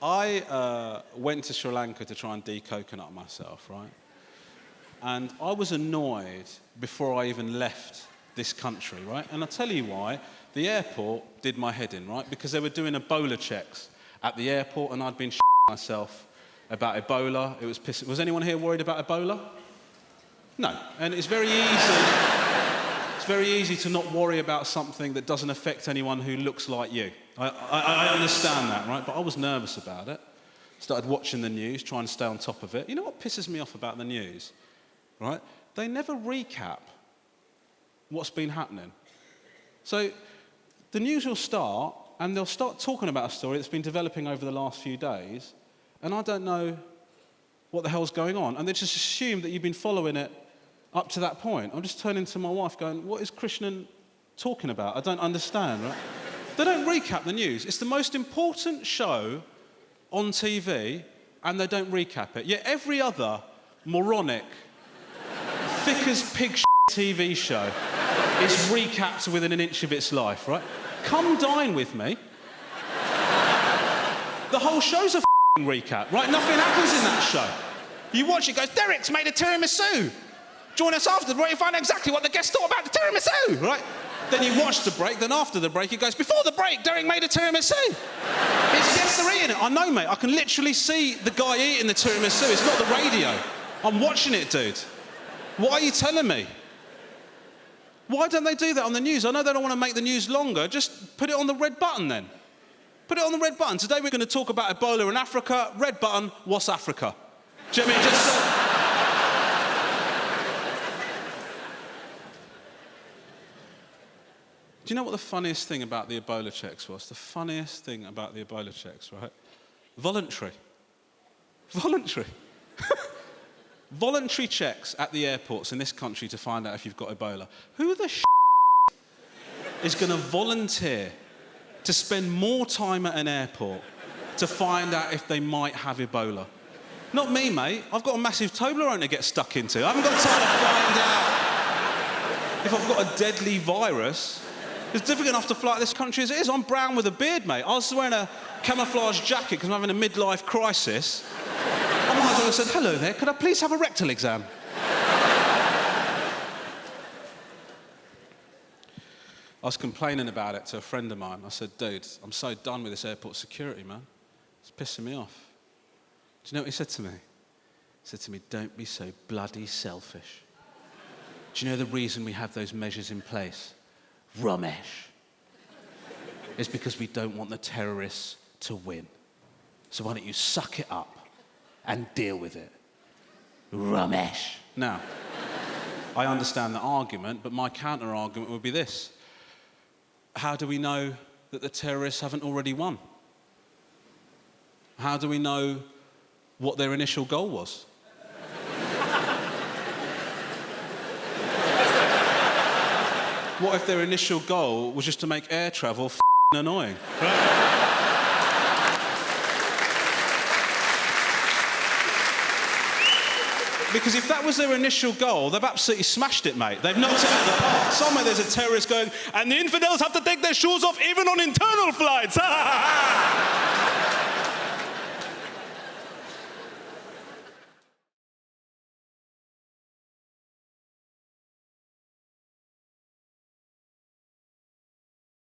I went to Sri Lanka to try and de-coconut myself, right? And I was annoyed before I even left this country, right? And I'll tell you why. The airport did my head in, right? Because they were doing Ebola checks at the airport, and I'd been myself about Ebola. It was pissing. Was anyone here worried about Ebola? No. And it's very easy to not worry about something that doesn't affect anyone who looks like you. I understand that, right? But I was nervous about it. Started watching the news, trying to stay on top of it. You know what pisses me off about the news, right? They never recap what's been happening. So the news will start, and they'll start talking about a story that's been developing over the last few days, and I don't know what the hell's going on. And they just assume that you've been following it up to that point. I'm just turning to my wife going, what is Krishnan talking about? I don't understand, right? They don't recap the news. It's the most important show on TV, and they don't recap it. Yet every other moronic, thick as pig TV show is recapped within an inch of its life, right? Come dine with me. The whole show's a recap, right? Nothing happens in that show. You watch it, goes, Derek's made a tiramisu. Join us after the break, you find out exactly what the guests thought about the tiramisu, right? Then you watch the break, then after the break, it goes, before the break, Derek made a tiramisu. His guests are eating it. I know, mate. I can literally see the guy eating the tiramisu. It's not the radio. I'm watching it, dude. Why are you telling me? Why don't they do that on the news? I know they don't want to make the news longer. Just put it on the red button, then. Put it on the red button. Today we're going to talk about Ebola in Africa. Red button, what's Africa? Do you know what I mean? Just... Do you know what the funniest thing about the Ebola checks was? The funniest thing about the Ebola checks, right? Voluntary. Voluntary. Voluntary checks at the airports in this country to find out if you've got Ebola. Who the is going to volunteer to spend more time at an airport to find out if they might have Ebola? Not me, mate. I've got a massive Toblerone to get stuck into. I haven't got time to find out if I've got a deadly virus. It's difficult enough to fly out this country as it is. I'm brown with a beard, mate. I was wearing a camouflage jacket because I'm having a midlife crisis. I might as well have said, hello there, could I please have a rectal exam? I was complaining about it to a friend of mine. I said, dude, I'm so done with this airport security, man. It's pissing me off. Do you know what he said to me? He said to me, don't be so bloody selfish. Do you know the reason we have those measures in place? Romesh. It's because we don't want the terrorists to win. So why don't you suck it up and deal with it? Romesh. Now, I understand the argument, but my counter-argument would be this. How do we know that the terrorists haven't already won? How do we know what their initial goal was? What if their initial goal was just to make air travel annoying? Right? Because if that was their initial goal, they've absolutely smashed it, mate. They've knocked it out of the park. Somewhere there's a terrorist going, and the infidels have to take their shoes off even on internal flights.